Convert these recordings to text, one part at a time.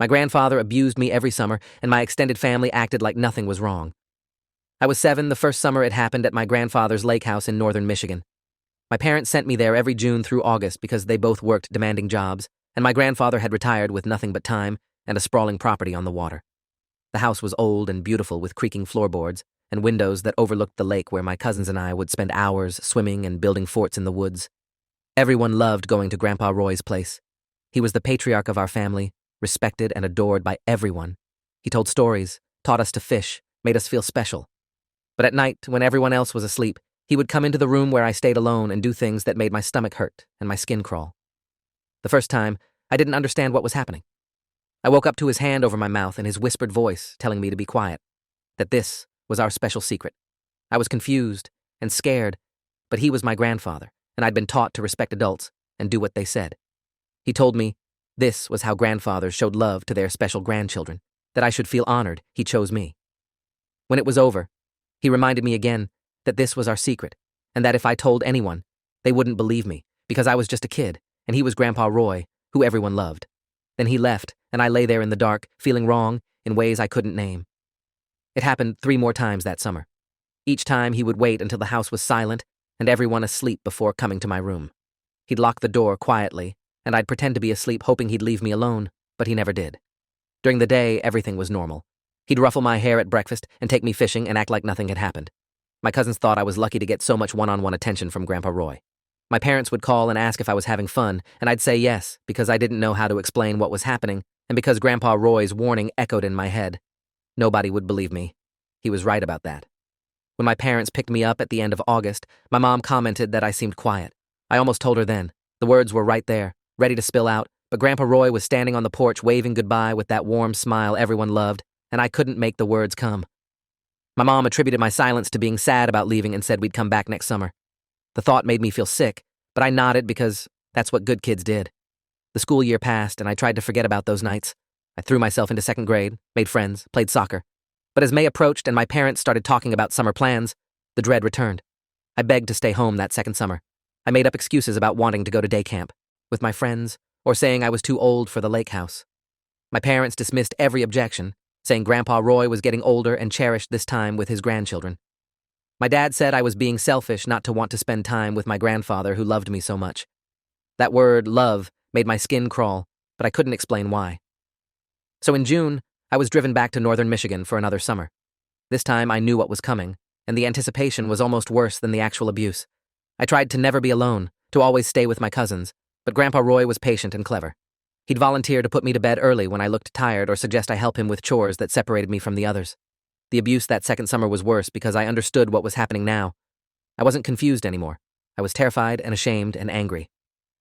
My grandfather abused me every summer, and my extended family acted like nothing was wrong. I was 7 the first summer it happened at my grandfather's lake house in northern Michigan. My parents sent me there every June through August because they both worked demanding jobs, and my grandfather had retired with nothing but time and a sprawling property on the water. The house was old and beautiful with creaking floorboards and windows that overlooked the lake where my cousins and I would spend hours swimming and building forts in the woods. Everyone loved going to Grandpa Roy's place. He was the patriarch of our family, respected and adored by everyone. He told stories, taught us to fish, made us feel special. But at night, when everyone else was asleep, he would come into the room where I stayed alone and do things that made my stomach hurt and my skin crawl. The first time, I didn't understand what was happening. I woke up to his hand over my mouth and his whispered voice telling me to be quiet, that this was our special secret. I was confused and scared, but he was my grandfather, and I'd been taught to respect adults and do what they said. He told me this was how grandfathers showed love to their special grandchildren, that I should feel honored he chose me. When it was over, he reminded me again that this was our secret, and that if I told anyone, they wouldn't believe me, because I was just a kid, and he was Grandpa Roy, who everyone loved. Then he left, and I lay there in the dark, feeling wrong in ways I couldn't name. It happened 3 more times that summer. Each time he would wait until the house was silent and everyone asleep before coming to my room. He'd lock the door quietly, and I'd pretend to be asleep hoping he'd leave me alone, but he never did. During the day, everything was normal. He'd ruffle my hair at breakfast and take me fishing and act like nothing had happened. My cousins thought I was lucky to get so much one-on-one attention from Grandpa Roy. My parents would call and ask if I was having fun, and I'd say yes, because I didn't know how to explain what was happening, and because Grandpa Roy's warning echoed in my head. Nobody would believe me. He was right about that. When my parents picked me up at the end of August, my mom commented that I seemed quiet. I almost told her then. The words were right there, ready to spill out, but Grandpa Roy was standing on the porch waving goodbye with that warm smile everyone loved, and I couldn't make the words come. My mom attributed my silence to being sad about leaving and said we'd come back next summer. The thought made me feel sick, but I nodded because that's what good kids did. The school year passed, and I tried to forget about those nights. I threw myself into 2nd grade, made friends, played soccer. But as May approached and my parents started talking about summer plans, the dread returned. I begged to stay home that 2nd summer. I made up excuses about wanting to go to day camp, with my friends, or saying I was too old for the lake house. My parents dismissed every objection, saying Grandpa Roy was getting older and cherished this time with his grandchildren. My dad said I was being selfish not to want to spend time with my grandfather who loved me so much. That word, love, made my skin crawl, but I couldn't explain why. So in June, I was driven back to northern Michigan for another summer. This time I knew what was coming, and the anticipation was almost worse than the actual abuse. I tried to never be alone, to always stay with my cousins, but Grandpa Roy was patient and clever. He'd volunteer to put me to bed early when I looked tired or suggest I help him with chores that separated me from the others. The abuse that 2nd summer was worse because I understood what was happening now. I wasn't confused anymore. I was terrified and ashamed and angry.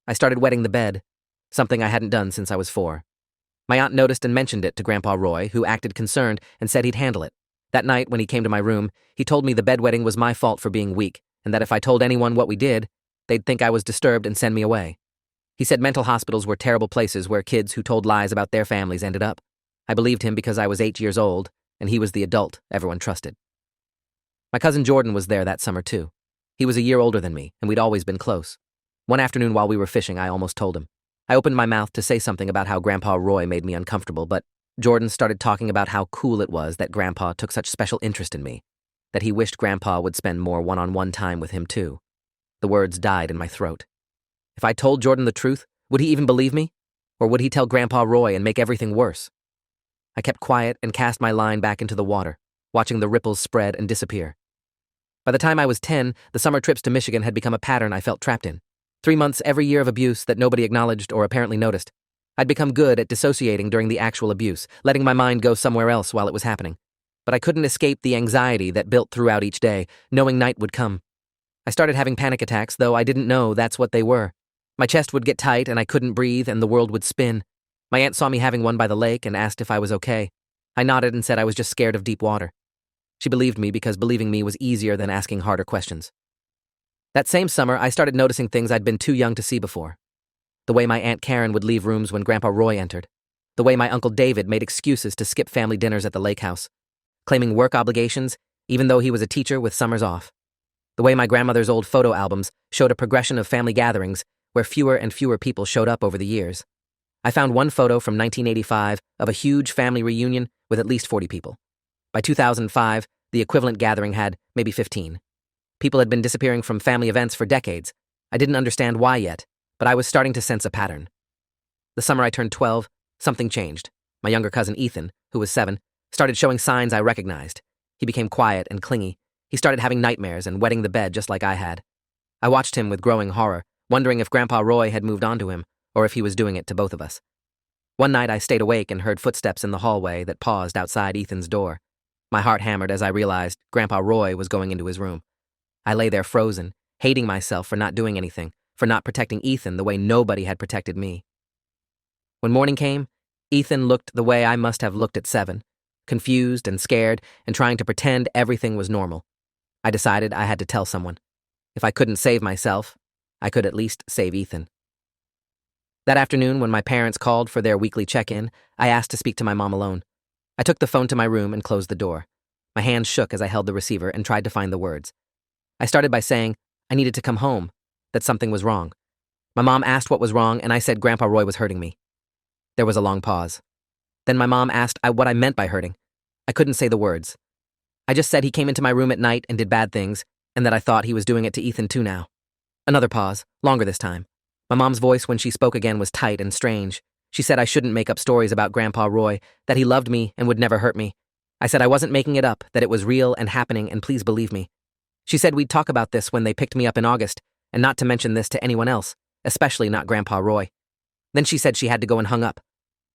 I started wetting the bed, something I hadn't done since I was 4. My aunt noticed and mentioned it to Grandpa Roy, who acted concerned and said he'd handle it. That night, when he came to my room, he told me the bedwetting was my fault for being weak, and that if I told anyone what we did, they'd think I was disturbed and send me away. He said mental hospitals were terrible places where kids who told lies about their families ended up. I believed him because I was 8 years old, and he was the adult everyone trusted. My cousin Jordan was there that summer, too. He was a year older than me, and we'd always been close. One afternoon while we were fishing, I almost told him. I opened my mouth to say something about how Grandpa Roy made me uncomfortable, but Jordan started talking about how cool it was that Grandpa took such special interest in me, that he wished Grandpa would spend more one-on-one time with him, too. The words died in my throat. If I told Jordan the truth, would he even believe me? Or would he tell Grandpa Roy and make everything worse? I kept quiet and cast my line back into the water, watching the ripples spread and disappear. By the time I was 10, the summer trips to Michigan had become a pattern I felt trapped in. 3 months every year of abuse that nobody acknowledged or apparently noticed. I'd become good at dissociating during the actual abuse, letting my mind go somewhere else while it was happening. But I couldn't escape the anxiety that built throughout each day, knowing night would come. I started having panic attacks, though I didn't know that's what they were. My chest would get tight and I couldn't breathe and the world would spin. My aunt saw me having one by the lake and asked if I was okay. I nodded and said I was just scared of deep water. She believed me because believing me was easier than asking harder questions. That same summer, I started noticing things I'd been too young to see before. The way my Aunt Karen would leave rooms when Grandpa Roy entered. The way my Uncle David made excuses to skip family dinners at the lake house. Claiming work obligations, even though he was a teacher with summers off. The way my grandmother's old photo albums showed a progression of family gatherings where fewer and fewer people showed up over the years. I found one photo from 1985 of a huge family reunion with at least 40 people. By 2005, the equivalent gathering had maybe 15. People had been disappearing from family events for decades. I didn't understand why yet, but I was starting to sense a pattern. The summer I turned 12, something changed. My younger cousin Ethan, who was 7, started showing signs I recognized. He became quiet and clingy. He started having nightmares and wetting the bed just like I had. I watched him with growing horror, wondering if Grandpa Roy had moved on to him, or if he was doing it to both of us. One night I stayed awake and heard footsteps in the hallway that paused outside Ethan's door. My heart hammered as I realized Grandpa Roy was going into his room. I lay there frozen, hating myself for not doing anything, for not protecting Ethan the way nobody had protected me. When morning came, Ethan looked the way I must have looked at 7, confused and scared and trying to pretend everything was normal. I decided I had to tell someone. If I couldn't save myself, I could at least save Ethan. That afternoon, when my parents called for their weekly check-in, I asked to speak to my mom alone. I took the phone to my room and closed the door. My hands shook as I held the receiver and tried to find the words. I started by saying I needed to come home, that something was wrong. My mom asked what was wrong, and I said Grandpa Roy was hurting me. There was a long pause. Then my mom asked what I meant by hurting. I couldn't say the words. I just said he came into my room at night and did bad things, and that I thought he was doing it to Ethan too now. Another pause, longer this time. My mom's voice when she spoke again was tight and strange. She said I shouldn't make up stories about Grandpa Roy, that he loved me and would never hurt me. I said I wasn't making it up, that it was real and happening, and please believe me. She said we'd talk about this when they picked me up in August, and not to mention this to anyone else, especially not Grandpa Roy. Then she said she had to go and hung up.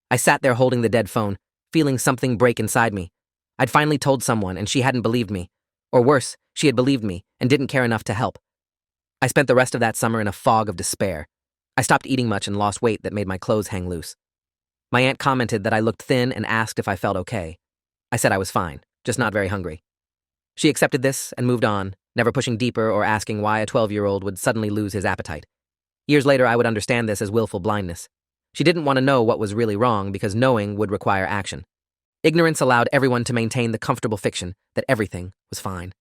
I sat there holding the dead phone, feeling something break inside me. I'd finally told someone, and she hadn't believed me. Or worse, she had believed me and didn't care enough to help. I spent the rest of that summer in a fog of despair. I stopped eating much and lost weight that made my clothes hang loose. My aunt commented that I looked thin and asked if I felt okay. I said I was fine, just not very hungry. She accepted this and moved on, never pushing deeper or asking why a 12-year-old would suddenly lose his appetite. Years later, I would understand this as willful blindness. She didn't want to know what was really wrong because knowing would require action. Ignorance allowed everyone to maintain the comfortable fiction that everything was fine.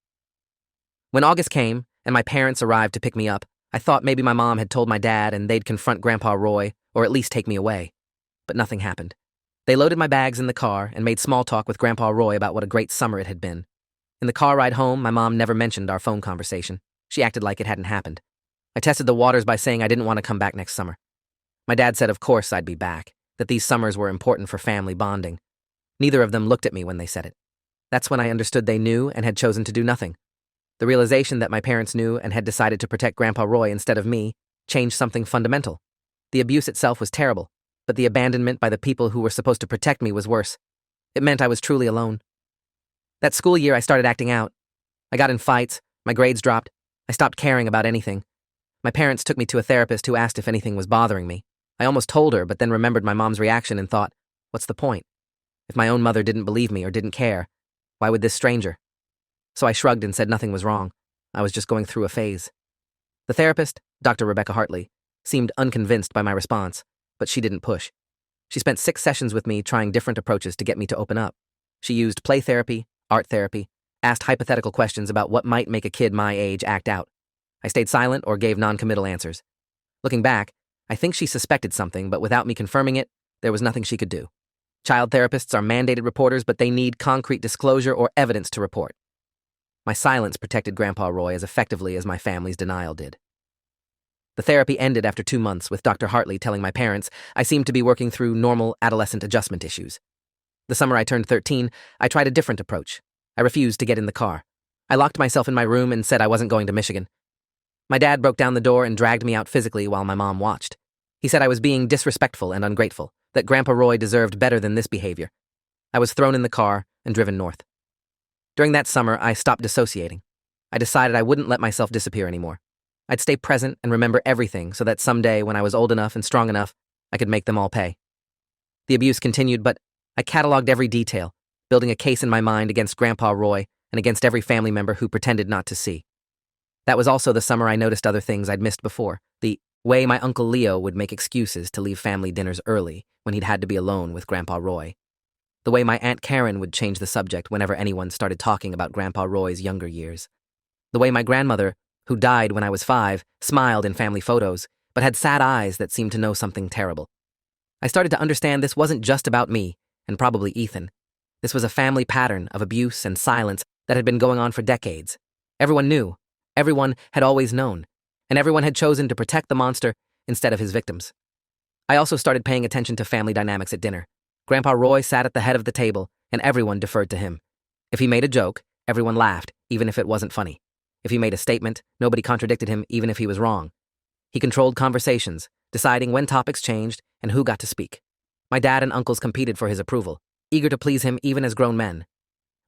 When August came and my parents arrived to pick me up, I thought maybe my mom had told my dad and they'd confront Grandpa Roy or at least take me away. But nothing happened. They loaded my bags in the car and made small talk with Grandpa Roy about what a great summer it had been. In the car ride home, my mom never mentioned our phone conversation. She acted like it hadn't happened. I tested the waters by saying I didn't want to come back next summer. My dad said of course I'd be back, that these summers were important for family bonding. Neither of them looked at me when they said it. That's when I understood they knew and had chosen to do nothing. The realization that my parents knew and had decided to protect Grandpa Roy instead of me changed something fundamental. The abuse itself was terrible, but the abandonment by the people who were supposed to protect me was worse. It meant I was truly alone. That school year, I started acting out. I got in fights, my grades dropped, I stopped caring about anything. My parents took me to a therapist who asked if anything was bothering me. I almost told her, but then remembered my mom's reaction and thought, what's the point? If my own mother didn't believe me or didn't care, why would this stranger? So I shrugged and said nothing was wrong. I was just going through a phase. The therapist, Dr. Rebecca Hartley, seemed unconvinced by my response, but she didn't push. She spent 6 sessions with me trying different approaches to get me to open up. She used play therapy, art therapy, asked hypothetical questions about what might make a kid my age act out. I stayed silent or gave non-committal answers. Looking back, I think she suspected something, but without me confirming it, there was nothing she could do. Child therapists are mandated reporters, but they need concrete disclosure or evidence to report. My silence protected Grandpa Roy as effectively as my family's denial did. The therapy ended after 2 months with Dr. Hartley telling my parents I seemed to be working through normal adolescent adjustment issues. The summer I turned 13, I tried a different approach. I refused to get in the car. I locked myself in my room and said I wasn't going to Michigan. My dad broke down the door and dragged me out physically while my mom watched. He said I was being disrespectful and ungrateful, that Grandpa Roy deserved better than this behavior. I was thrown in the car and driven north. During that summer, I stopped dissociating. I decided I wouldn't let myself disappear anymore. I'd stay present and remember everything so that someday, when I was old enough and strong enough, I could make them all pay. The abuse continued, but I cataloged every detail, building a case in my mind against Grandpa Roy and against every family member who pretended not to see. That was also the summer I noticed other things I'd missed before, the way my Uncle Leo would make excuses to leave family dinners early when he'd had to be alone with Grandpa Roy. The way my Aunt Karen would change the subject whenever anyone started talking about Grandpa Roy's younger years. The way my grandmother, who died when I was 5, smiled in family photos, but had sad eyes that seemed to know something terrible. I started to understand this wasn't just about me, and probably Ethan. This was a family pattern of abuse and silence that had been going on for decades. Everyone knew, everyone had always known, and everyone had chosen to protect the monster instead of his victims. I also started paying attention to family dynamics at dinner. Grandpa Roy sat at the head of the table, and everyone deferred to him. If he made a joke, everyone laughed, even if it wasn't funny. If he made a statement, nobody contradicted him, even if he was wrong. He controlled conversations, deciding when topics changed and who got to speak. My dad and uncles competed for his approval, eager to please him even as grown men.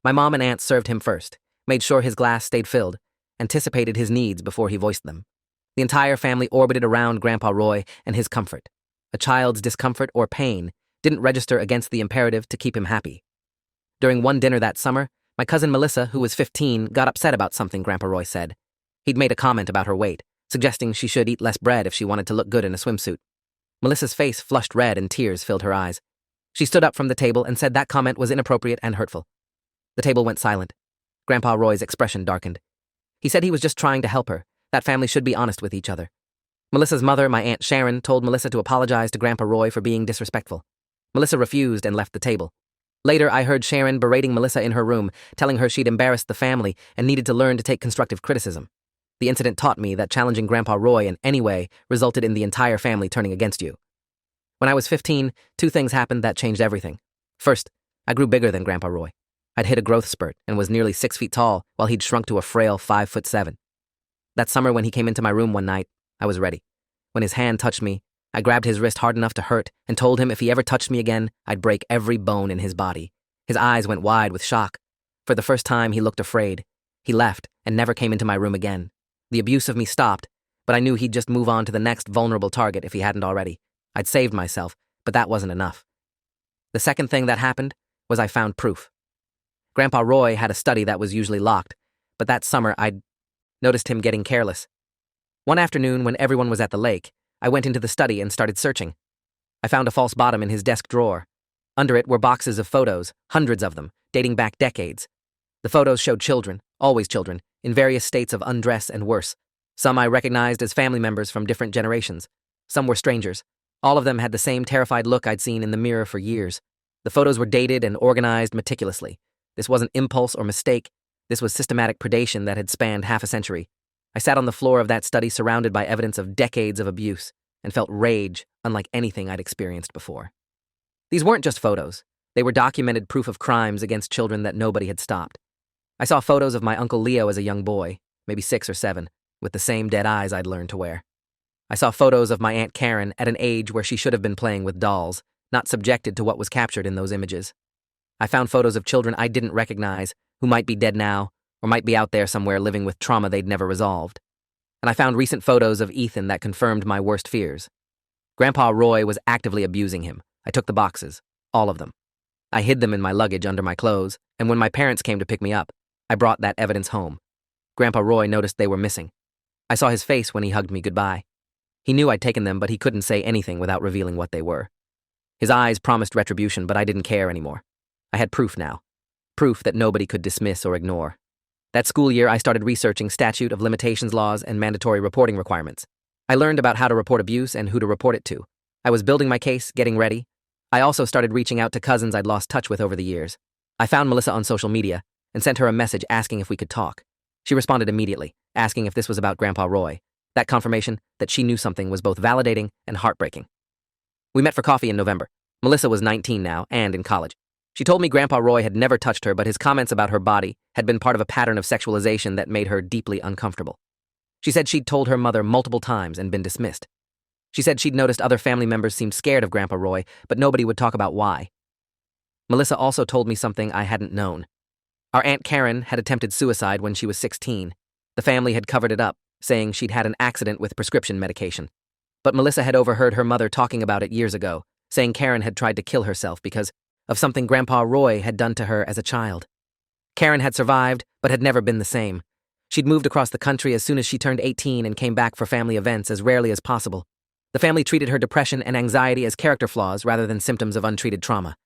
My mom and aunt served him first, made sure his glass stayed filled, anticipated his needs before he voiced them. The entire family orbited around Grandpa Roy and his comfort. A child's discomfort or pain didn't register against the imperative to keep him happy. During one dinner that summer, my cousin Melissa, who was 15, got upset about something Grandpa Roy said. He'd made a comment about her weight, suggesting she should eat less bread if she wanted to look good in a swimsuit. Melissa's face flushed red and tears filled her eyes. She stood up from the table and said that comment was inappropriate and hurtful. The table went silent. Grandpa Roy's expression darkened. He said he was just trying to help her. That family should be honest with each other. Melissa's mother, my Aunt Sharon, told Melissa to apologize to Grandpa Roy for being disrespectful. Melissa refused and left the table. Later, I heard Sharon berating Melissa in her room, telling her she'd embarrassed the family and needed to learn to take constructive criticism. The incident taught me that challenging Grandpa Roy in any way resulted in the entire family turning against you. When I was 15, two things happened that changed everything. First, I grew bigger than Grandpa Roy. I'd hit a growth spurt and was nearly 6 feet tall while he'd shrunk to a frail 5'7". That summer when he came into my room one night, I was ready. When his hand touched me, I grabbed his wrist hard enough to hurt and told him if he ever touched me again, I'd break every bone in his body. His eyes went wide with shock. For the first time, he looked afraid. He left and never came into my room again. The abuse of me stopped, but I knew he'd just move on to the next vulnerable target if he hadn't already. I'd saved myself, but that wasn't enough. The second thing that happened was I found proof. Grandpa Roy had a study that was usually locked, but that summer I'd noticed him getting careless. One afternoon when everyone was at the lake, I went into the study and started searching. I found a false bottom in his desk drawer. Under it were boxes of photos, hundreds of them, dating back decades. The photos showed children, always children, in various states of undress and worse. Some I recognized as family members from different generations. Some were strangers. All of them had the same terrified look I'd seen in the mirror for years. The photos were dated and organized meticulously. This wasn't impulse or mistake. This was systematic predation that had spanned half a century. I sat on the floor of that study surrounded by evidence of decades of abuse and felt rage unlike anything I'd experienced before. These weren't just photos. They were documented proof of crimes against children that nobody had stopped. I saw photos of my Uncle Leo as a young boy, maybe 6 or 7, with the same dead eyes I'd learned to wear. I saw photos of my Aunt Karen at an age where she should have been playing with dolls, not subjected to what was captured in those images. I found photos of children I didn't recognize, who might be dead now, or might be out there somewhere living with trauma they'd never resolved. And I found recent photos of Ethan that confirmed my worst fears. Grandpa Roy was actively abusing him. I took the boxes, all of them. I hid them in my luggage under my clothes, and when my parents came to pick me up, I brought that evidence home. Grandpa Roy noticed they were missing. I saw his face when he hugged me goodbye. He knew I'd taken them, but he couldn't say anything without revealing what they were. His eyes promised retribution, but I didn't care anymore. I had proof now. Proof that nobody could dismiss or ignore. That school year, I started researching statute of limitations laws and mandatory reporting requirements. I learned about how to report abuse and who to report it to. I was building my case, getting ready. I also started reaching out to cousins I'd lost touch with over the years. I found Melissa on social media and sent her a message asking if we could talk. She responded immediately, asking if this was about Grandpa Roy. That confirmation that she knew something was both validating and heartbreaking. We met for coffee in November. Melissa was 19 now and in college. She told me Grandpa Roy had never touched her, but his comments about her body had been part of a pattern of sexualization that made her deeply uncomfortable. She said she'd told her mother multiple times and been dismissed. She said she'd noticed other family members seemed scared of Grandpa Roy, but nobody would talk about why. Melissa also told me something I hadn't known. Our Aunt Karen had attempted suicide when she was 16. The family had covered it up, saying she'd had an accident with prescription medication. But Melissa had overheard her mother talking about it years ago, saying Karen had tried to kill herself because of something Grandpa Roy had done to her as a child. Karen had survived, but had never been the same. She'd moved across the country as soon as she turned 18 and came back for family events as rarely as possible. The family treated her depression and anxiety as character flaws rather than symptoms of untreated trauma.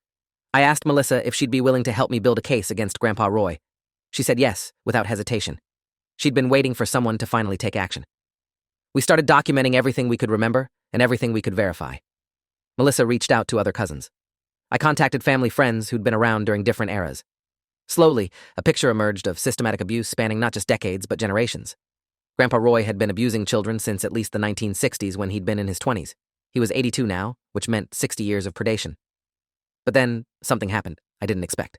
I asked Melissa if she'd be willing to help me build a case against Grandpa Roy. She said yes, without hesitation. She'd been waiting for someone to finally take action. We started documenting everything we could remember and everything we could verify. Melissa reached out to other cousins. I contacted family friends who'd been around during different eras. Slowly, a picture emerged of systematic abuse spanning not just decades, but generations. Grandpa Roy had been abusing children since at least the 1960s when he'd been in his 20s. He was 82 now, which meant 60 years of predation. But then, something happened I didn't expect.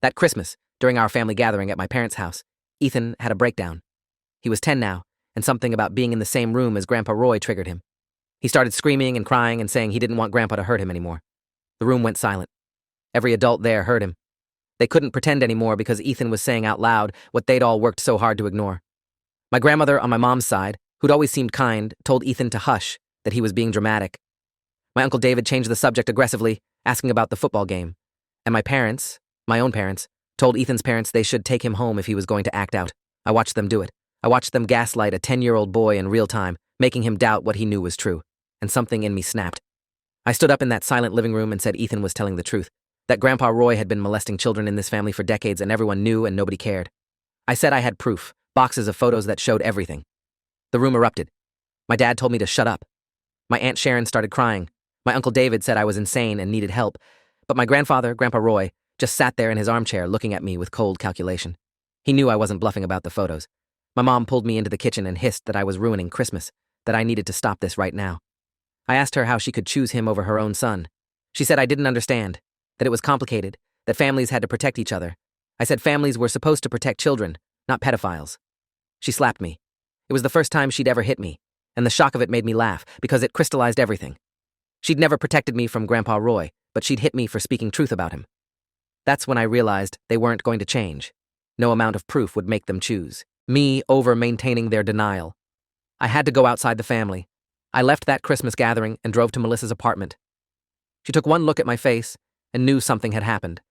That Christmas, during our family gathering at my parents' house, Ethan had a breakdown. He was 10 now, and something about being in the same room as Grandpa Roy triggered him. He started screaming and crying and saying he didn't want Grandpa to hurt him anymore. The room went silent. Every adult there heard him. They couldn't pretend anymore because Ethan was saying out loud what they'd all worked so hard to ignore. My grandmother on my mom's side, who'd always seemed kind, told Ethan to hush, that he was being dramatic. My Uncle David changed the subject aggressively, asking about the football game. And my parents, my own parents, told Ethan's parents they should take him home if he was going to act out. I watched them do it. I watched them gaslight a 10-year-old boy in real time, making him doubt what he knew was true. And something in me snapped. I stood up in that silent living room and said Ethan was telling the truth, that Grandpa Roy had been molesting children in this family for decades and everyone knew and nobody cared. I said I had proof, boxes of photos that showed everything. The room erupted. My dad told me to shut up. My Aunt Sharon started crying. My Uncle David said I was insane and needed help, but my grandfather, Grandpa Roy, just sat there in his armchair looking at me with cold calculation. He knew I wasn't bluffing about the photos. My mom pulled me into the kitchen and hissed that I was ruining Christmas, that I needed to stop this right now. I asked her how she could choose him over her own son. She said I didn't understand, that it was complicated, that families had to protect each other. I said families were supposed to protect children, not pedophiles. She slapped me. It was the first time she'd ever hit me, and the shock of it made me laugh because it crystallized everything. She'd never protected me from Grandpa Roy, but she'd hit me for speaking truth about him. That's when I realized they weren't going to change. No amount of proof would make them choose me over maintaining their denial. I had to go outside the family. I left that Christmas gathering and drove to Melissa's apartment. She took one look at my face and knew something had happened.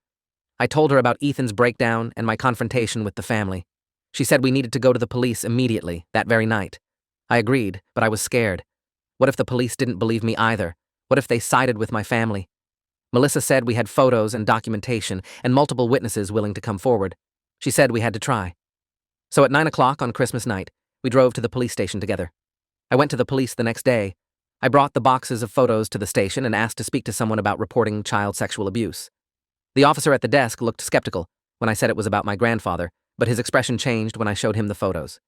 I told her about Ethan's breakdown and my confrontation with the family. She said we needed to go to the police immediately, that very night. I agreed, but I was scared. What if the police didn't believe me either? What if they sided with my family? Melissa said we had photos and documentation and multiple witnesses willing to come forward. She said we had to try. So at 9 o'clock on Christmas night, we drove to the police station together. I went to the police the next day. I brought the boxes of photos to the station and asked to speak to someone about reporting child sexual abuse. The officer at the desk looked skeptical when I said it was about my grandfather, but his expression changed when I showed him the photos.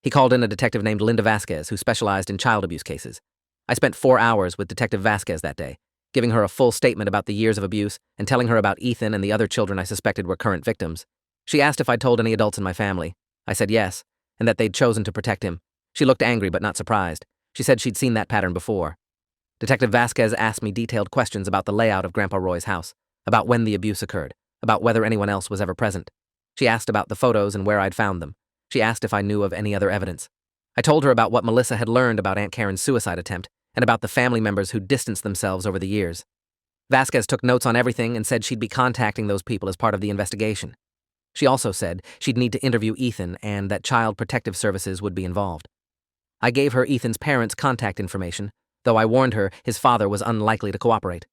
He called in a detective named Linda Vasquez who specialized in child abuse cases. I spent 4 hours with Detective Vasquez that day, giving her a full statement about the years of abuse and telling her about Ethan and the other children I suspected were current victims. She asked if I'd told any adults in my family. I said yes, and that they'd chosen to protect him. She looked angry but not surprised. She said she'd seen that pattern before. Detective Vasquez asked me detailed questions about the layout of Grandpa Roy's house, about when the abuse occurred, about whether anyone else was ever present. She asked about the photos and where I'd found them. She asked if I knew of any other evidence. I told her about what Melissa had learned about Aunt Karen's suicide attempt and about the family members who'd distanced themselves over the years. Vasquez took notes on everything and said she'd be contacting those people as part of the investigation. She also said she'd need to interview Ethan and that Child Protective Services would be involved. I gave her Ethan's parents' contact information, though I warned her his father was unlikely to cooperate.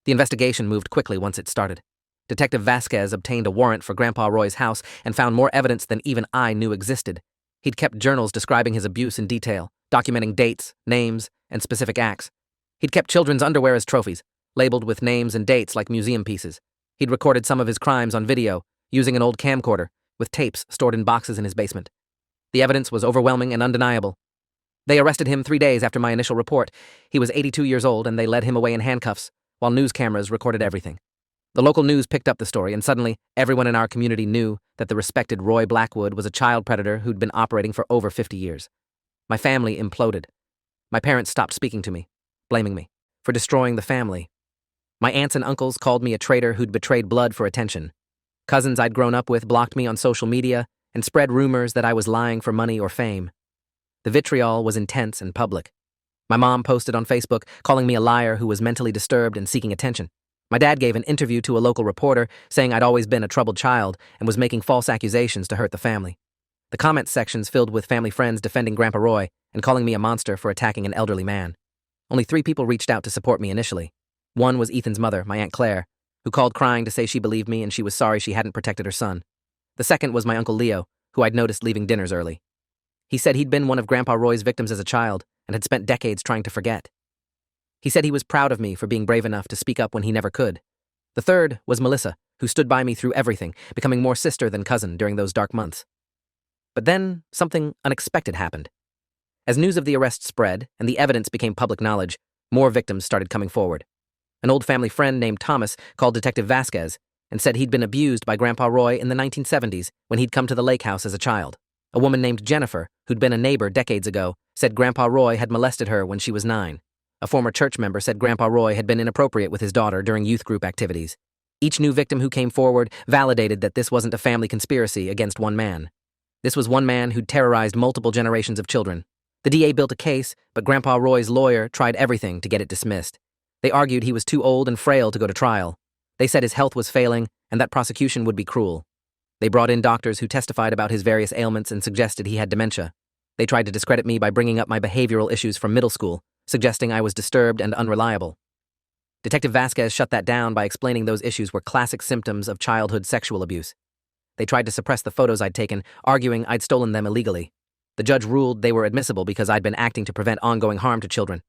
The investigation moved quickly once it started. Detective Vasquez obtained a warrant for Grandpa Roy's house and found more evidence than even I knew existed. He'd kept journals describing his abuse in detail, documenting dates, names, and specific acts. He'd kept children's underwear as trophies, labeled with names and dates like museum pieces. He'd recorded some of his crimes on video, using an old camcorder, with tapes stored in boxes in his basement. The evidence was overwhelming and undeniable. They arrested him 3 days after my initial report. He was 82 years old and they led him away in handcuffs, while news cameras recorded everything. The local news picked up the story and suddenly everyone in our community knew that the respected Roy Blackwood was a child predator who'd been operating for over 50 years. My family imploded. My parents stopped speaking to me, blaming me for destroying the family. My aunts and uncles called me a traitor who'd betrayed blood for attention. Cousins I'd grown up with blocked me on social media and spread rumors that I was lying for money or fame. The vitriol was intense and public. My mom posted on Facebook calling me a liar who was mentally disturbed and seeking attention. My dad gave an interview to a local reporter saying I'd always been a troubled child and was making false accusations to hurt the family. The comments sections filled with family friends defending Grandpa Roy and calling me a monster for attacking an elderly man. Only 3 people reached out to support me initially. One was Ethan's mother, my Aunt Claire, who called crying to say she believed me and she was sorry she hadn't protected her son. The second was my Uncle Leo, who I'd noticed leaving dinners early. He said he'd been one of Grandpa Roy's victims as a child and had spent decades trying to forget. He said he was proud of me for being brave enough to speak up when he never could. The third was Melissa, who stood by me through everything, becoming more sister than cousin during those dark months. But then, something unexpected happened. As news of the arrest spread and the evidence became public knowledge, more victims started coming forward. An old family friend named Thomas called Detective Vasquez and said he'd been abused by Grandpa Roy in the 1970s when he'd come to the lake house as a child. A woman named Jennifer, who'd been a neighbor decades ago, said Grandpa Roy had molested her when she was 9. A former church member said Grandpa Roy had been inappropriate with his daughter during youth group activities. Each new victim who came forward validated that this wasn't a family conspiracy against one man. This was one man who'd terrorized multiple generations of children. The DA built a case, but Grandpa Roy's lawyer tried everything to get it dismissed. They argued he was too old and frail to go to trial. They said his health was failing and that prosecution would be cruel. They brought in doctors who testified about his various ailments and suggested he had dementia. They tried to discredit me by bringing up my behavioral issues from middle school, suggesting I was disturbed and unreliable. Detective Vasquez shut that down by explaining those issues were classic symptoms of childhood sexual abuse. They tried to suppress the photos I'd taken, arguing I'd stolen them illegally. The judge ruled they were admissible because I'd been acting to prevent ongoing harm to children.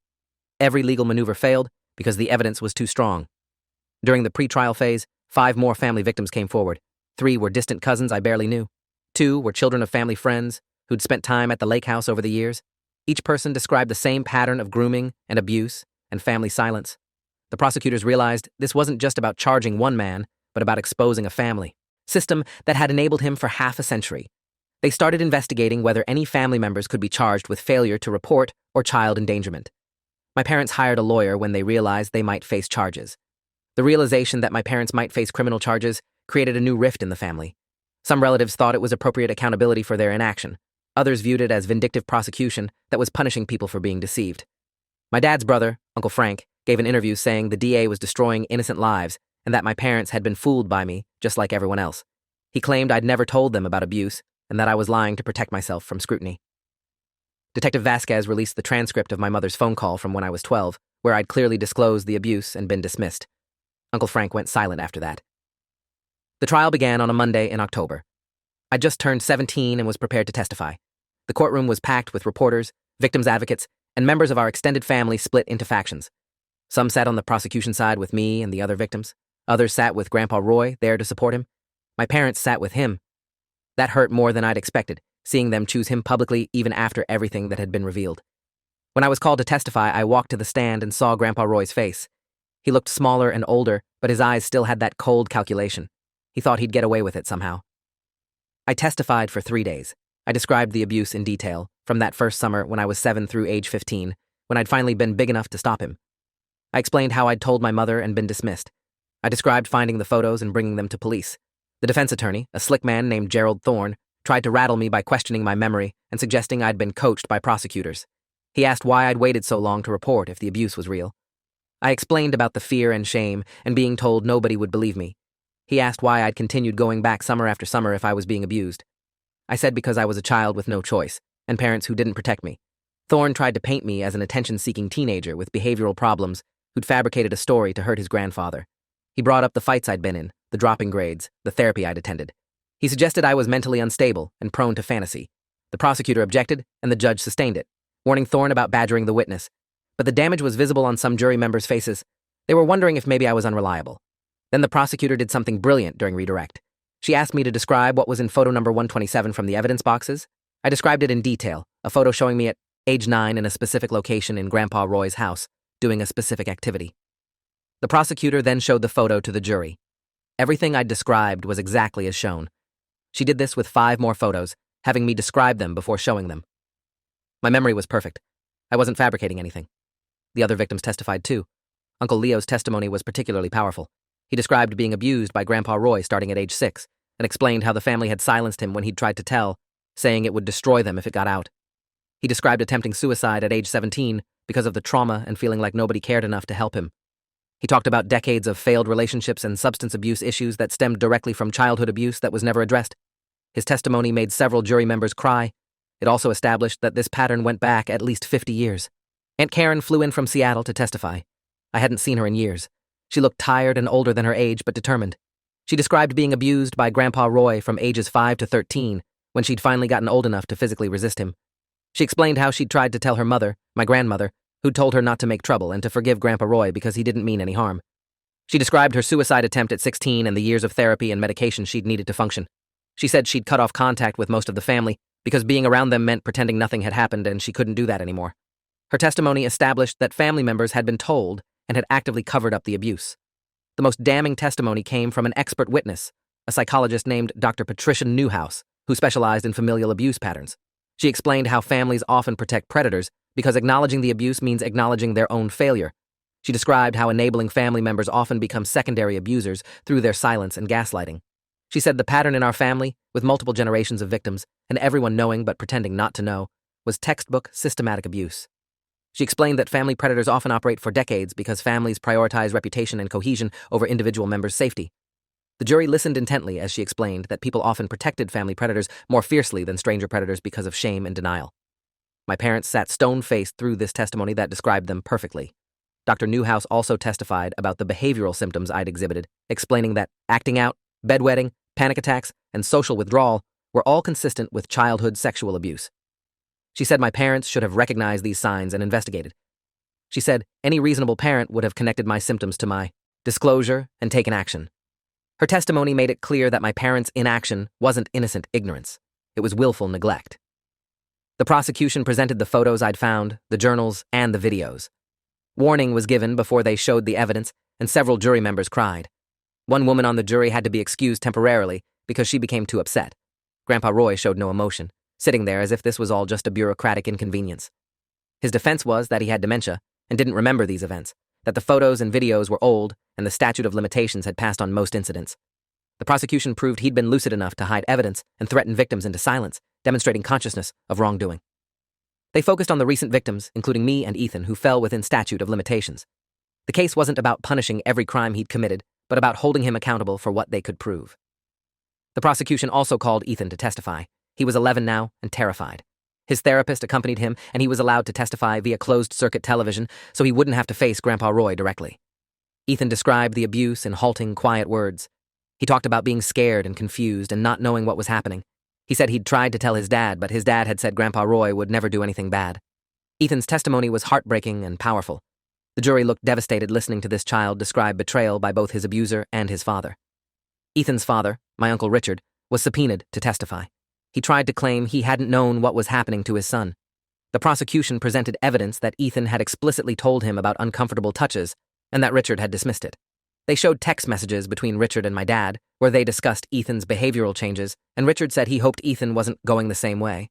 Every legal maneuver failed because the evidence was too strong. During the pre-trial phase, 5 more family victims came forward. 3 were distant cousins I barely knew. 2 were children of family friends who'd spent time at the lake house over the years. Each person described the same pattern of grooming and abuse and family silence. The prosecutors realized this wasn't just about charging one man, but about exposing a family system that had enabled him for half a century. They started investigating whether any family members could be charged with failure to report or child endangerment. My parents hired a lawyer when they realized they might face charges. The realization that my parents might face criminal charges created a new rift in the family. Some relatives thought it was appropriate accountability for their inaction. Others viewed it as vindictive prosecution that was punishing people for being deceived. My dad's brother, Uncle Frank, gave an interview saying the DA was destroying innocent lives and that my parents had been fooled by me, just like everyone else. He claimed I'd never told them about abuse and that I was lying to protect myself from scrutiny. Detective Vasquez released the transcript of my mother's phone call from when I was 12, where I'd clearly disclosed the abuse and been dismissed. Uncle Frank went silent after that. The trial began on a Monday in October. I'd just turned 17 and was prepared to testify. The courtroom was packed with reporters, victims' advocates, and members of our extended family split into factions. Some sat on the prosecution side with me and the other victims. Others sat with Grandpa Roy, there to support him. My parents sat with him. That hurt more than I'd expected, seeing them choose him publicly even after everything that had been revealed. When I was called to testify, I walked to the stand and saw Grandpa Roy's face. He looked smaller and older, but his eyes still had that cold calculation. He thought he'd get away with it somehow. I testified for 3 days. I described the abuse in detail, from that first summer when I was 7 through age 15, when I'd finally been big enough to stop him. I explained how I'd told my mother and been dismissed. I described finding the photos and bringing them to police. The defense attorney, a slick man named Gerald Thorne, tried to rattle me by questioning my memory and suggesting I'd been coached by prosecutors. He asked why I'd waited so long to report if the abuse was real. I explained about the fear and shame and being told nobody would believe me. He asked why I'd continued going back summer after summer if I was being abused. I said because I was a child with no choice, and parents who didn't protect me. Thorne tried to paint me as an attention-seeking teenager with behavioral problems who'd fabricated a story to hurt his grandfather. He brought up the fights I'd been in, the dropping grades, the therapy I'd attended. He suggested I was mentally unstable and prone to fantasy. The prosecutor objected, and the judge sustained it, warning Thorne about badgering the witness. But the damage was visible on some jury members' faces. They were wondering if maybe I was unreliable. Then the prosecutor did something brilliant during redirect. She asked me to describe what was in photo number 127 from the evidence boxes. I described it in detail, a photo showing me at age 9 in a specific location in Grandpa Roy's house, doing a specific activity. The prosecutor then showed the photo to the jury. Everything I'd described was exactly as shown. She did this with 5 more photos, having me describe them before showing them. My memory was perfect. I wasn't fabricating anything. The other victims testified too. Uncle Leo's testimony was particularly powerful. He described being abused by Grandpa Roy starting at age 6 and explained how the family had silenced him when he'd tried to tell, saying it would destroy them if it got out. He described attempting suicide at age 17 because of the trauma and feeling like nobody cared enough to help him. He talked about decades of failed relationships and substance abuse issues that stemmed directly from childhood abuse that was never addressed. His testimony made several jury members cry. It also established that this pattern went back at least 50 years. Aunt Karen flew in from Seattle to testify. I hadn't seen her in years. She looked tired and older than her age, but determined. She described being abused by Grandpa Roy from ages 5 to 13, when she'd finally gotten old enough to physically resist him. She explained how she'd tried to tell her mother, my grandmother, who'd told her not to make trouble and to forgive Grandpa Roy because he didn't mean any harm. She described her suicide attempt at 16 and the years of therapy and medication she'd needed to function. She said she'd cut off contact with most of the family because being around them meant pretending nothing had happened and she couldn't do that anymore. Her testimony established that family members had been told and had actively covered up the abuse. The most damning testimony came from an expert witness, a psychologist named Dr. Patricia Newhouse, who specialized in familial abuse patterns. She explained how families often protect predators because acknowledging the abuse means acknowledging their own failure. She described how enabling family members often become secondary abusers through their silence and gaslighting. She said the pattern in our family, with multiple generations of victims and everyone knowing but pretending not to know, was textbook systematic abuse. She explained that family predators often operate for decades because families prioritize reputation and cohesion over individual members' safety. The jury listened intently as she explained that people often protected family predators more fiercely than stranger predators because of shame and denial. My parents sat stone-faced through this testimony that described them perfectly. Dr. Newhouse also testified about the behavioral symptoms I'd exhibited, explaining that acting out, bedwetting, panic attacks, and social withdrawal were all consistent with childhood sexual abuse. She said my parents should have recognized these signs and investigated. She said any reasonable parent would have connected my symptoms to my disclosure and taken action. Her testimony made it clear that my parents' inaction wasn't innocent ignorance. It was willful neglect. The prosecution presented the photos I'd found, the journals, and the videos. Warning was given before they showed the evidence, and several jury members cried. One woman on the jury had to be excused temporarily because she became too upset. Grandpa Roy showed no emotion, sitting there as if this was all just a bureaucratic inconvenience. His defense was that he had dementia and didn't remember these events, that the photos and videos were old and the statute of limitations had passed on most incidents. The prosecution proved he'd been lucid enough to hide evidence and threaten victims into silence, demonstrating consciousness of wrongdoing. They focused on the recent victims, including me and Ethan, who fell within statute of limitations. The case wasn't about punishing every crime he'd committed, but about holding him accountable for what they could prove. The prosecution also called Ethan to testify. He was 11 now and terrified. His therapist accompanied him, and he was allowed to testify via closed-circuit television so he wouldn't have to face Grandpa Roy directly. Ethan described the abuse in halting, quiet words. He talked about being scared and confused and not knowing what was happening. He said he'd tried to tell his dad, but his dad had said Grandpa Roy would never do anything bad. Ethan's testimony was heartbreaking and powerful. The jury looked devastated listening to this child describe betrayal by both his abuser and his father. Ethan's father, my Uncle Richard, was subpoenaed to testify. He tried to claim he hadn't known what was happening to his son. The prosecution presented evidence that Ethan had explicitly told him about uncomfortable touches and that Richard had dismissed it. They showed text messages between Richard and my dad, where they discussed Ethan's behavioral changes, and Richard said he hoped Ethan wasn't going the same way.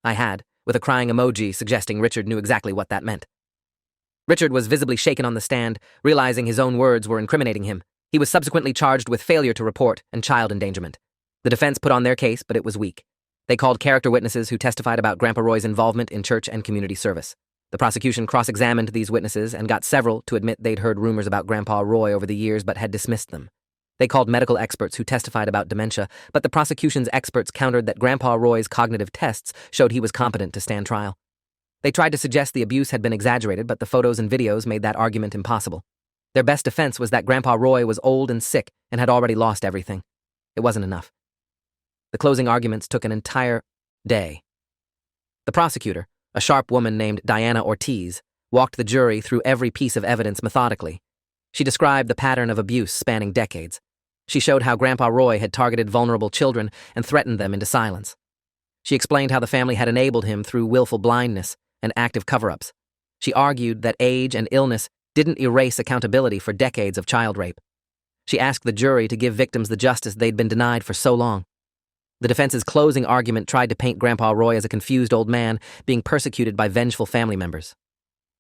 I had, with a crying emoji suggesting Richard knew exactly what that meant. Richard was visibly shaken on the stand, realizing his own words were incriminating him. He was subsequently charged with failure to report and child endangerment. The defense put on their case, but it was weak. They called character witnesses who testified about Grandpa Roy's involvement in church and community service. The prosecution cross-examined these witnesses and got several to admit they'd heard rumors about Grandpa Roy over the years but had dismissed them. They called medical experts who testified about dementia, but the prosecution's experts countered that Grandpa Roy's cognitive tests showed he was competent to stand trial. They tried to suggest the abuse had been exaggerated, but the photos and videos made that argument impossible. Their best defense was that Grandpa Roy was old and sick and had already lost everything. It wasn't enough. The closing arguments took an entire day. The prosecutor, a sharp woman named Diana Ortiz, walked the jury through every piece of evidence methodically. She described the pattern of abuse spanning decades. She showed how Grandpa Roy had targeted vulnerable children and threatened them into silence. She explained how the family had enabled him through willful blindness and active cover-ups. She argued that age and illness didn't erase accountability for decades of child rape. She asked the jury to give victims the justice they'd been denied for so long. The defense's closing argument tried to paint Grandpa Roy as a confused old man being persecuted by vengeful family members.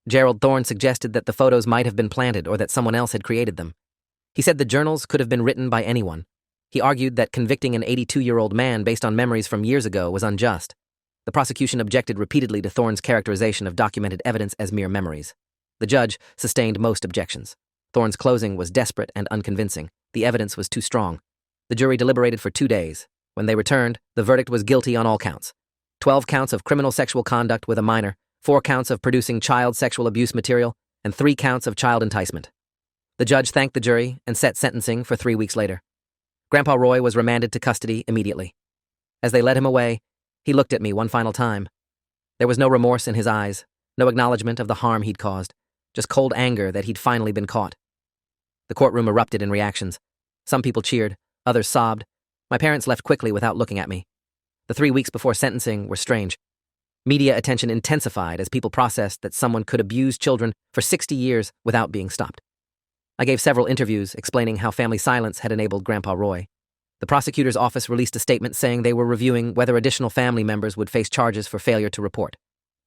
Gerald Thorne suggested that the photos might have been planted or that someone else had created them. He said the journals could have been written by anyone. He argued that convicting an 82-year-old man based on memories from years ago was unjust. The prosecution objected repeatedly to Thorne's characterization of documented evidence as mere memories. The judge sustained most objections. Thorne's closing was desperate and unconvincing. The evidence was too strong. The jury deliberated for 2 days. When they returned, the verdict was guilty on all counts. 12 counts of criminal sexual conduct with a minor, 4 counts of producing child sexual abuse material, and 3 counts of child enticement. The judge thanked the jury and set sentencing for 3 weeks later. Grandpa Roy was remanded to custody immediately. As they led him away, he looked at me one final time. There was no remorse in his eyes, No acknowledgement of the harm he'd caused, just cold anger that he'd finally been caught. The courtroom erupted in reactions. Some people cheered, others sobbed. My parents left quickly without looking at me. The 3 weeks before sentencing were strange. Media attention intensified as people processed that someone could abuse children for 60 years without being stopped. I gave several interviews explaining how family silence had enabled Grandpa Roy. The prosecutor's office released a statement saying they were reviewing whether additional family members would face charges for failure to report.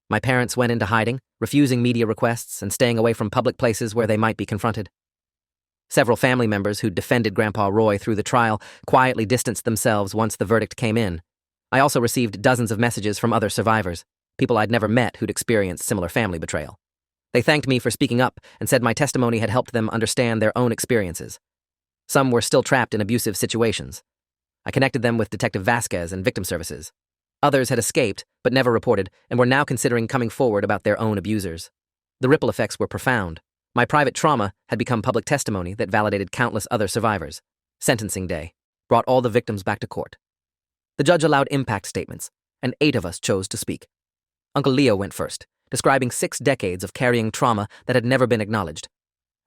My parents went into hiding, refusing media requests and staying away from public places where they might be confronted. Several family members who defended Grandpa Roy through the trial quietly distanced themselves once the verdict came in. I also received dozens of messages from other survivors, people I'd never met who'd experienced similar family betrayal. They thanked me for speaking up and said my testimony had helped them understand their own experiences. Some were still trapped in abusive situations. I connected them with Detective Vasquez and Victim Services. Others had escaped, but never reported, and were now considering coming forward about their own abusers. The ripple effects were profound. My private trauma had become public testimony that validated countless other survivors. Sentencing day brought all the victims back to court. The judge allowed impact statements, and 8 of us chose to speak. Uncle Leo went first, describing 6 decades of carrying trauma that had never been acknowledged.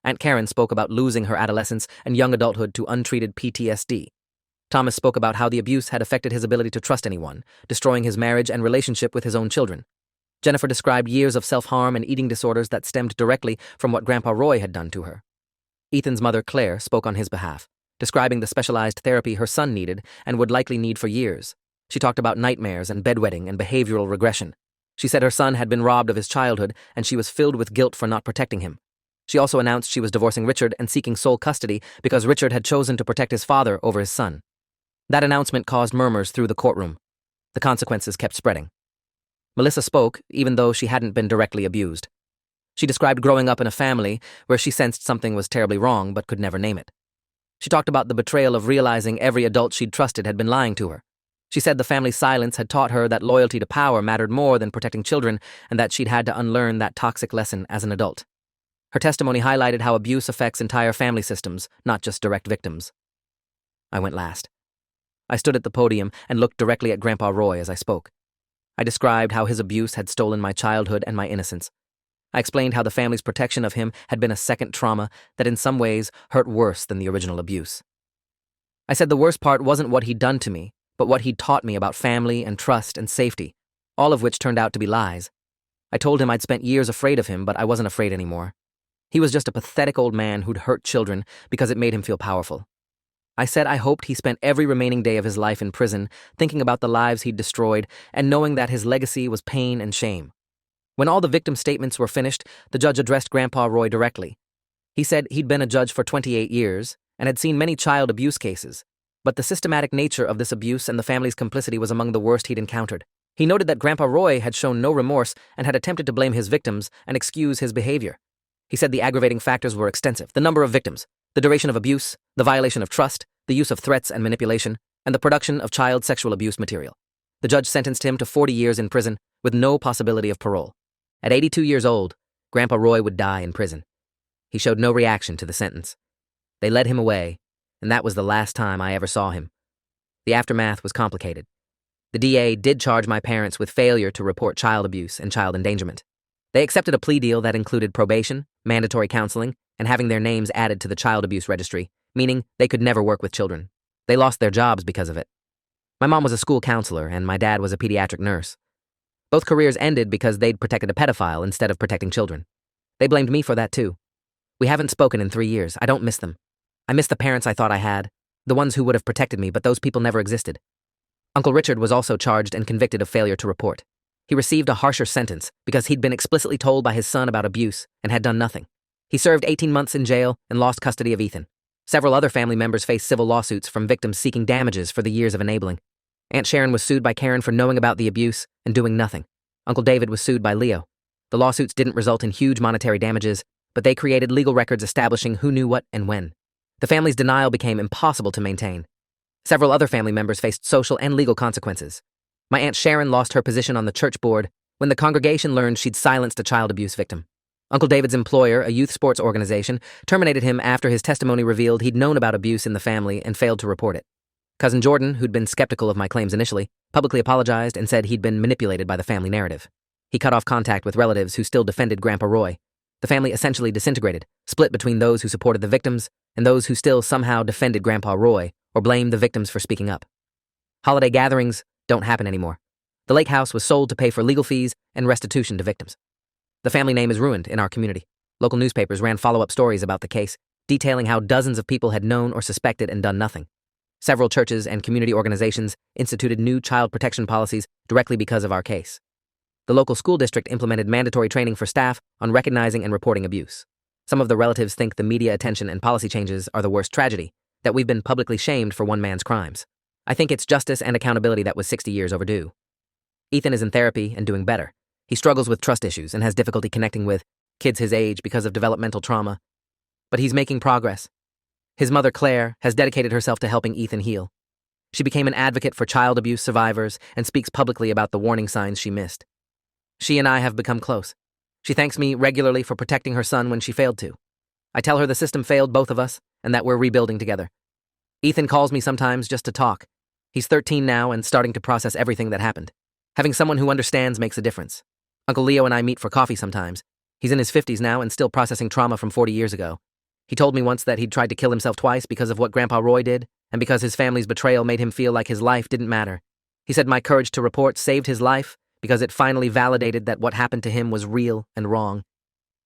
Aunt Karen spoke about losing her adolescence and young adulthood to untreated PTSD. Thomas spoke about how the abuse had affected his ability to trust anyone, destroying his marriage and relationship with his own children. Jennifer described years of self-harm and eating disorders that stemmed directly from what Grandpa Roy had done to her. Ethan's mother, Claire, spoke on his behalf, describing the specialized therapy her son needed and would likely need for years. She talked about nightmares and bedwetting and behavioral regression. She said her son had been robbed of his childhood and she was filled with guilt for not protecting him. She also announced she was divorcing Richard and seeking sole custody because Richard had chosen to protect his father over his son. That announcement caused murmurs through the courtroom. The consequences kept spreading. Melissa spoke, even though she hadn't been directly abused. She described growing up in a family where she sensed something was terribly wrong but could never name it. She talked about the betrayal of realizing every adult she'd trusted had been lying to her. She said the family's silence had taught her that loyalty to power mattered more than protecting children and that she'd had to unlearn that toxic lesson as an adult. Her testimony highlighted how abuse affects entire family systems, not just direct victims. I went last. I stood at the podium and looked directly at Grandpa Roy as I spoke. I described how his abuse had stolen my childhood and my innocence. I explained how the family's protection of him had been a second trauma that in some ways hurt worse than the original abuse. I said the worst part wasn't what he'd done to me, but what he'd taught me about family and trust and safety, all of which turned out to be lies. I told him I'd spent years afraid of him, but I wasn't afraid anymore. He was just a pathetic old man who'd hurt children because it made him feel powerful. I said I hoped he spent every remaining day of his life in prison thinking about the lives he'd destroyed and knowing that his legacy was pain and shame. When all the victim statements were finished, the judge addressed Grandpa Roy directly. He said he'd been a judge for 28 years and had seen many child abuse cases, but the systematic nature of this abuse and the family's complicity was among the worst he'd encountered. He noted that Grandpa Roy had shown no remorse and had attempted to blame his victims and excuse his behavior. He said the aggravating factors were extensive: the number of victims, the duration of abuse, the violation of trust, the use of threats and manipulation, and the production of child sexual abuse material. The judge sentenced him to 40 years in prison with no possibility of parole. At 82 years old, Grandpa Roy would die in prison. He showed no reaction to the sentence. They led him away, and that was the last time I ever saw him. The aftermath was complicated. The DA did charge my parents with failure to report child abuse and child endangerment. They accepted a plea deal that included probation, mandatory counseling, and having their names added to the child abuse registry, meaning they could never work with children. They lost their jobs because of it. My mom was a school counselor, and my dad was a pediatric nurse. Both careers ended because they'd protected a pedophile instead of protecting children. They blamed me for that too. We haven't spoken in 3 years. I don't miss them. I miss the parents I thought I had, the ones who would have protected me, but those people never existed. Uncle Richard was also charged and convicted of failure to report. He received a harsher sentence because he'd been explicitly told by his son about abuse and had done nothing. He served 18 months in jail and lost custody of Ethan. Several other family members faced civil lawsuits from victims seeking damages for the years of enabling. Aunt Sharon was sued by Karen for knowing about the abuse and doing nothing. Uncle David was sued by Leo. The lawsuits didn't result in huge monetary damages, but they created legal records establishing who knew what and when. The family's denial became impossible to maintain. Several other family members faced social and legal consequences. My Aunt Sharon lost her position on the church board when the congregation learned she'd silenced a child abuse victim. Uncle David's employer, a youth sports organization, terminated him after his testimony revealed he'd known about abuse in the family and failed to report it. Cousin Jordan, who'd been skeptical of my claims initially, publicly apologized and said he'd been manipulated by the family narrative. He cut off contact with relatives who still defended Grandpa Roy. The family essentially disintegrated, split between those who supported the victims and those who still somehow defended Grandpa Roy or blamed the victims for speaking up. Holiday gatherings don't happen anymore. The lake house was sold to pay for legal fees and restitution to victims. The family name is ruined in our community. Local newspapers ran follow-up stories about the case, detailing how dozens of people had known or suspected and done nothing. Several churches and community organizations instituted new child protection policies directly because of our case. The local school district implemented mandatory training for staff on recognizing and reporting abuse. Some of the relatives think the media attention and policy changes are the worst tragedy, that we've been publicly shamed for one man's crimes. I think it's justice and accountability that was 60 years overdue. Ethan is in therapy and doing better. He struggles with trust issues and has difficulty connecting with kids his age because of developmental trauma. But he's making progress. His mother, Claire, has dedicated herself to helping Ethan heal. She became an advocate for child abuse survivors and speaks publicly about the warning signs she missed. She and I have become close. She thanks me regularly for protecting her son when she failed to. I tell her the system failed both of us and that we're rebuilding together. Ethan calls me sometimes just to talk. He's 13 now and starting to process everything that happened. Having someone who understands makes a difference. Uncle Leo and I meet for coffee sometimes. He's in his 50s now and still processing trauma from 40 years ago. He told me once that he'd tried to kill himself twice because of what Grandpa Roy did, and because his family's betrayal made him feel like his life didn't matter. He said my courage to report saved his life because it finally validated that what happened to him was real and wrong.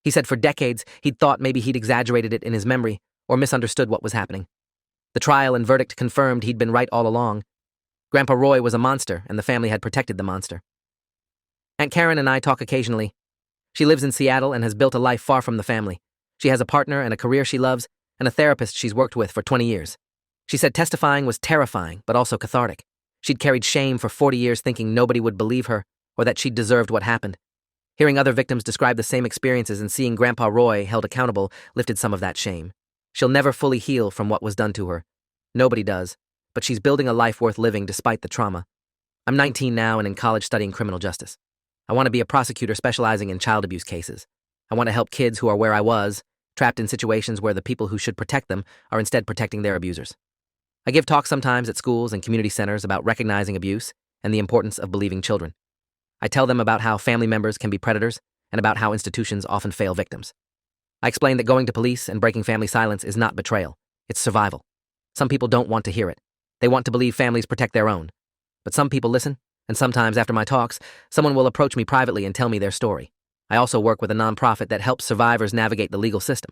He said for decades he'd thought maybe he'd exaggerated it in his memory or misunderstood what was happening. The trial and verdict confirmed he'd been right all along. Grandpa Roy was a monster, and the family had protected the monster. Aunt Karen and I talk occasionally. She lives in Seattle and has built a life far from the family. She has a partner and a career she loves, and a therapist she's worked with for 20 years. She said testifying was terrifying, but also cathartic. She'd carried shame for 40 years thinking nobody would believe her, or that she'd deserved what happened. Hearing other victims describe the same experiences and seeing Grandpa Roy held accountable lifted some of that shame. She'll never fully heal from what was done to her. Nobody does, but she's building a life worth living despite the trauma. I'm 19 now and in college studying criminal justice. I want to be a prosecutor specializing in child abuse cases. I want to help kids who are where I was, trapped in situations where the people who should protect them are instead protecting their abusers. I give talks sometimes at schools and community centers about recognizing abuse and the importance of believing children. I tell them about how family members can be predators and about how institutions often fail victims. I explain that going to police and breaking family silence is not betrayal, it's survival. Some people don't want to hear it. They want to believe families protect their own. But some people listen, and sometimes after my talks, someone will approach me privately and tell me their story. I also work with a nonprofit that helps survivors navigate the legal system.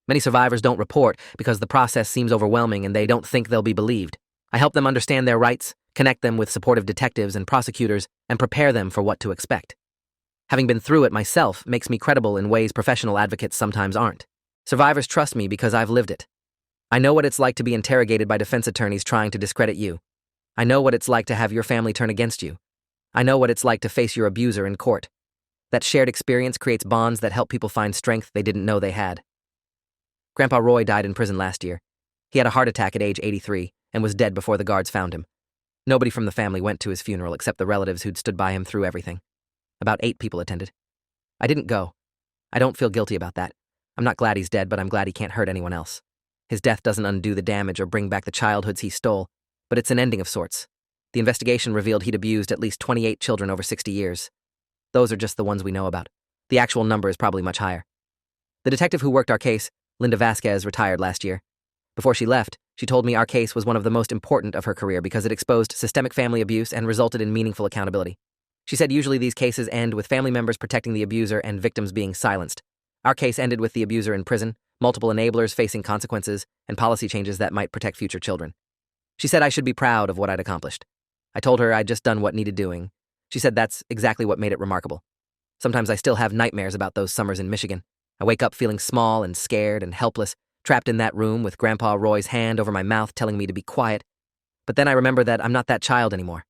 Many survivors don't report because the process seems overwhelming and they don't think they'll be believed. I help them understand their rights, connect them with supportive detectives and prosecutors, and prepare them for what to expect. Having been through it myself makes me credible in ways professional advocates sometimes aren't. Survivors trust me because I've lived it. I know what it's like to be interrogated by defense attorneys trying to discredit you. I know what it's like to have your family turn against you. I know what it's like to face your abuser in court. That shared experience creates bonds that help people find strength they didn't know they had. Grandpa Roy died in prison last year. He had a heart attack at age 83 and was dead before the guards found him. Nobody from the family went to his funeral except the relatives who'd stood by him through everything. About 8 people attended. I didn't go. I don't feel guilty about that. I'm not glad he's dead, but I'm glad he can't hurt anyone else. His death doesn't undo the damage or bring back the childhoods he stole, but it's an ending of sorts. The investigation revealed he'd abused at least 28 children over 60 years. Those are just the ones we know about. The actual number is probably much higher. The detective who worked our case, Linda Vasquez, retired last year. Before she left, she told me our case was one of the most important of her career because it exposed systemic family abuse and resulted in meaningful accountability. She said usually these cases end with family members protecting the abuser and victims being silenced. Our case ended with the abuser in prison, multiple enablers facing consequences, and policy changes that might protect future children. She said I should be proud of what I'd accomplished. I told her I'd just done what needed doing. She said that's exactly what made it remarkable. Sometimes I still have nightmares about those summers in Michigan. I wake up feeling small and scared and helpless, trapped in that room with Grandpa Roy's hand over my mouth telling me to be quiet. But then I remember that I'm not that child anymore.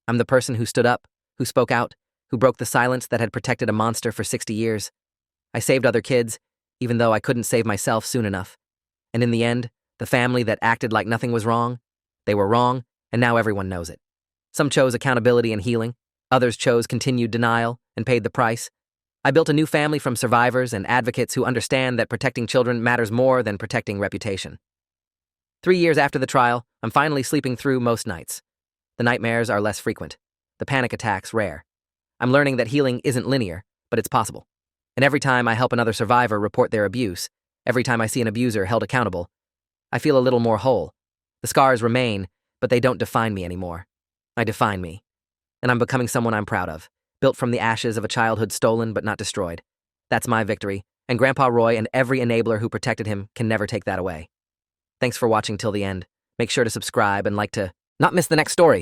I'm the person who stood up, who spoke out, who broke the silence that had protected a monster for 60 years. I saved other kids, even though I couldn't save myself soon enough. And in the end, the family that acted like nothing was wrong, they were wrong, and now everyone knows it. Some chose accountability and healing. Others chose continued denial and paid the price. I built a new family from survivors and advocates who understand that protecting children matters more than protecting reputation. 3 years after the trial, I'm finally sleeping through most nights. The nightmares are less frequent. The panic attacks rare. I'm learning that healing isn't linear, but it's possible. And every time I help another survivor report their abuse, every time I see an abuser held accountable, I feel a little more whole. The scars remain, but they don't define me anymore. I define me. And I'm becoming someone I'm proud of, built from the ashes of a childhood stolen but not destroyed. That's my victory, and Grandpa Roy and every enabler who protected him can never take that away. Thanks for watching till the end. Make sure to subscribe and like to not miss the next story.